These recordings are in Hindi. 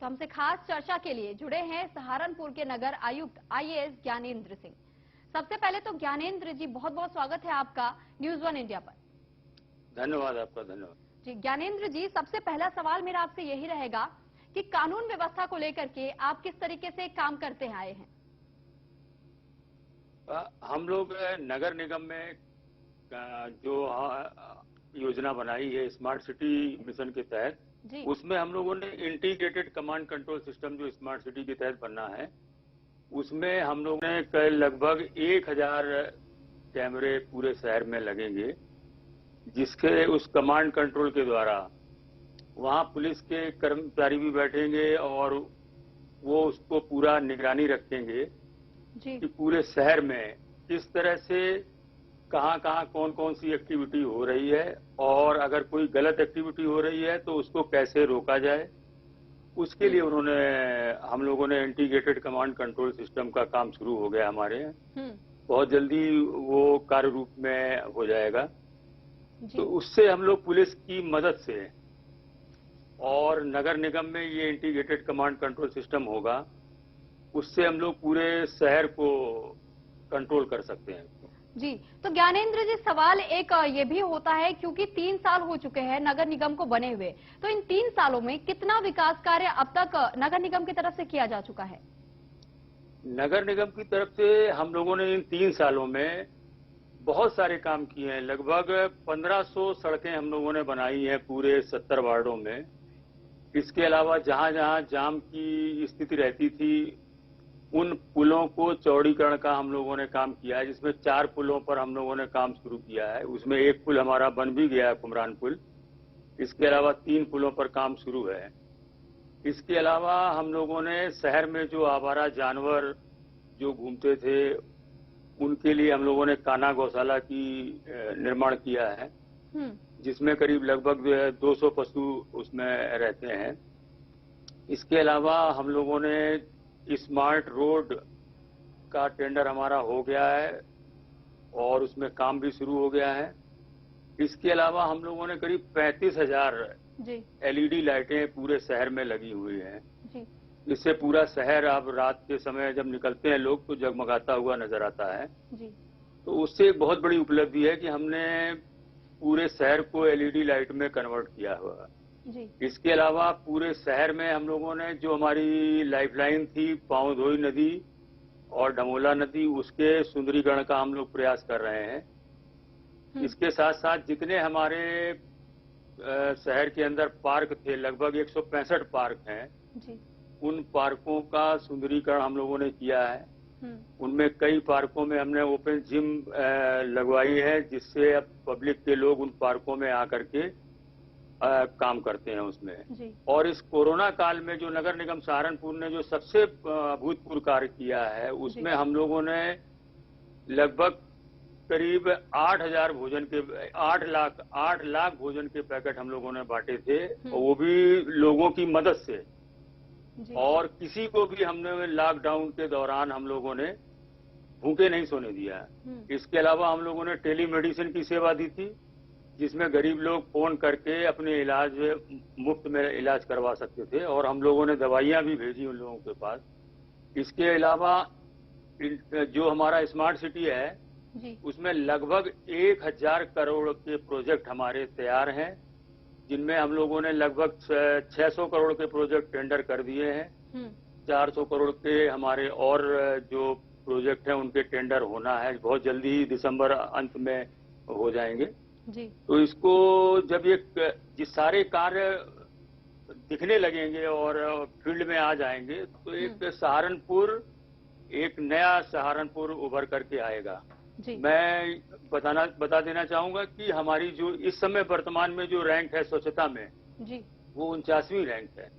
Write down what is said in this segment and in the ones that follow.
तो हमसे खास चर्चा के लिए जुड़े हैं सहारनपुर के नगर आयुक्त आईएएस ज्ञानेंद्र सिंह। सबसे पहले तो ज्ञानेंद्र जी, बहुत बहुत स्वागत है आपका न्यूज़ वन इंडिया पर। धन्यवाद आपका। धन्यवाद जी ज्ञानेंद्र जी, सबसे पहला सवाल मेरा आपसे यही रहेगा कि कानून व्यवस्था को लेकर के आप किस तरीके से काम करते आए हैं? हम लोग नगर निगम में जो योजना बनाई है स्मार्ट सिटी मिशन के तहत, उसमें हम लोगों ने इंटीग्रेटेड कमांड कंट्रोल सिस्टम जो स्मार्ट सिटी के तहत बनना है, उसमें हम लोगों ने कल लगभग 1000 कैमरे पूरे शहर में लगेंगे, जिसके उस कमांड कंट्रोल के द्वारा वहां पुलिस के कर्मचारी भी बैठेंगे और वो उसको पूरा निगरानी रखेंगे कि पूरे शहर में किस तरह से कहां कौन कौन सी एक्टिविटी हो रही है और अगर कोई गलत एक्टिविटी हो रही है तो उसको कैसे रोका जाए। उसके लिए हम लोगों ने इंटीग्रेटेड कमांड कंट्रोल सिस्टम का काम शुरू हो गया हमारे यहाँ। बहुत जल्दी वो कार्य रूप में हो जाएगा। तो उससे हम लोग पुलिस की मदद से और नगर निगम में ये इंटीग्रेटेड कमांड कंट्रोल सिस्टम होगा, उससे हम लोग पूरे शहर को कंट्रोल कर सकते हैं। जी, तो ज्ञानेंद्र जी, सवाल एक ये भी होता है क्योंकि 3 साल हो चुके हैं नगर निगम को बने हुए, तो इन 3 सालों में कितना विकास कार्य अब तक नगर निगम की तरफ से किया जा चुका है? नगर निगम की तरफ से हम लोगों ने इन 3 सालों में बहुत सारे काम किए हैं। लगभग 1500 सड़कें हम लोगों ने बनाई हैं पूरे 70 वार्डों में। इसके अलावा जहां जहां जाम की स्थिति रहती थी, उन पुलों को चौड़ीकरण का हम लोगों ने काम किया है, जिसमें 4 पुलों पर हम लोगों ने काम शुरू किया है। उसमें एक पुल हमारा बन भी गया है, कुमरान पुल। इसके अलावा 3 पुलों पर काम शुरू है। इसके अलावा हम लोगों ने शहर में जो आवारा जानवर जो घूमते थे, उनके लिए हम लोगों ने कान्हा गौशाला की निर्माण किया है, जिसमें करीब लगभग 200 पशु उसमें रहते हैं। इसके अलावा हम लोगों ने स्मार्ट रोड का टेंडर हमारा हो गया है और उसमें काम भी शुरू हो गया है। इसके अलावा हम लोगों ने करीब 35,000 LED लाइटें पूरे शहर में लगी हुई हैं। इससे पूरा शहर अब रात के समय जब निकलते हैं लोग तो जगमगाता हुआ नजर आता है। तो उससे एक बहुत बड़ी उपलब्धि है कि हमने पूरे शहर को LED लाइट में कन्वर्ट किया हुआ। इसके अलावा पूरे शहर में हम लोगों ने जो हमारी लाइफलाइन थी, पांवधोई नदी और डमोला नदी, उसके सुंदरीकरण का हम लोग प्रयास कर रहे हैं। इसके साथ साथ जितने हमारे शहर के अंदर पार्क थे, लगभग 165 पार्क हैं, उन पार्कों का सुंदरीकरण हम लोगों ने किया है। उनमें कई पार्कों में हमने ओपन जिम लगवाई है, जिससे अब पब्लिक के लोग उन पार्कों में आकर के काम करते हैं उसमें। और इस कोरोना काल में जो नगर निगम सहारनपुर ने जो सबसे अभूतपूर्व कार्य किया है, उसमें हम लोगों ने लगभग करीब 8 लाख भोजन के पैकेट हम लोगों ने बांटे थे, और वो भी लोगों की मदद से। और किसी को भी हमने लॉकडाउन के दौरान हम लोगों ने भूखे नहीं सोने दिया। इसके अलावा हम लोगों ने टेलीमेडिसिन की सेवा दी थी, जिसमें गरीब लोग फोन करके अपने इलाज मुफ्त में इलाज करवा सकते थे, और हम लोगों ने दवाइयां भी भेजी उन लोगों के पास। इसके अलावा जो हमारा स्मार्ट सिटी है, उसमें लगभग 1000 करोड़ के प्रोजेक्ट हमारे तैयार हैं, जिनमें हम लोगों ने लगभग 600 करोड़ के प्रोजेक्ट टेंडर कर दिए हैं। 400 करोड़ के हमारे और जो प्रोजेक्ट हैं उनके टेंडर होना है, बहुत जल्दी ही दिसंबर अंत में हो जाएंगे। तो इसको जब ये सारे कार्य दिखने लगेंगे और फील्ड में आ जाएंगे, तो एक नया सहारनपुर उभर करके आएगा। मैं बता देना चाहूंगा कि हमारी जो इस समय वर्तमान में जो रैंक है स्वच्छता में, वो 49वीं रैंक है,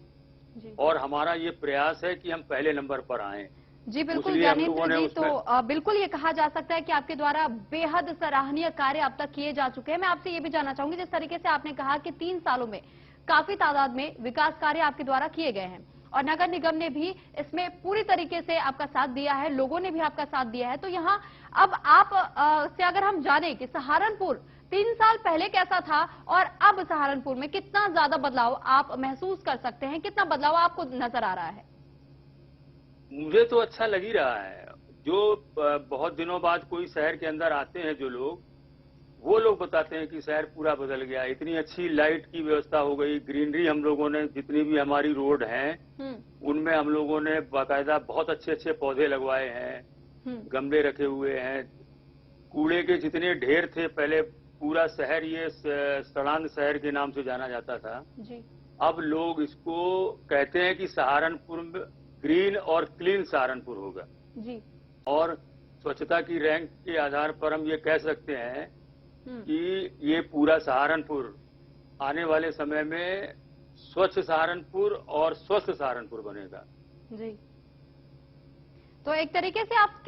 और हमारा ये प्रयास है कि हम पहले नंबर पर आए। जी बिल्कुल ज्ञानेंद्र जी, तो बिल्कुल ये कहा जा सकता है कि आपके द्वारा बेहद सराहनीय कार्य अब तक किए जा चुके हैं। मैं आपसे ये भी जानना चाहूंगी, जिस तरीके से आपने कहा कि 3 सालों में काफी तादाद में विकास कार्य आपके द्वारा किए गए हैं और नगर निगम ने भी इसमें पूरी तरीके से आपका साथ दिया है, लोगों ने भी आपका साथ दिया है। तो यहाँ अब आप से अगर हम जाने कि सहारनपुर 3 साल पहले कैसा था और अब सहारनपुर में कितना ज्यादा बदलाव आप महसूस कर सकते हैं, कितना बदलाव आपको नजर आ रहा है? मुझे तो अच्छा लग ही रहा है। जो बहुत दिनों बाद कोई शहर के अंदर आते हैं जो लोग, वो लोग बताते हैं कि शहर पूरा बदल गया। इतनी अच्छी लाइट की व्यवस्था हो गई, ग्रीनरी हम लोगों ने, जितनी भी हमारी रोड हैं उनमें हम लोगों ने बाकायदा बहुत अच्छे अच्छे पौधे लगवाए हैं, गमले रखे हुए हैं। कूड़े के जितने ढेर थे पहले, पूरा शहर ये सड़ांध शहर के नाम से जाना जाता था जी। अब लोग इसको कहते हैं कि सहारनपुर में ग्रीन और क्लीन सहारनपुर होगा जी। और स्वच्छता की रैंक के आधार पर हम ये कह सकते हैं कि ये पूरा सहारनपुर आने वाले समय में स्वच्छ सहारनपुर और स्वस्थ सहारनपुर बनेगा। जी। तो एक तरीके से आप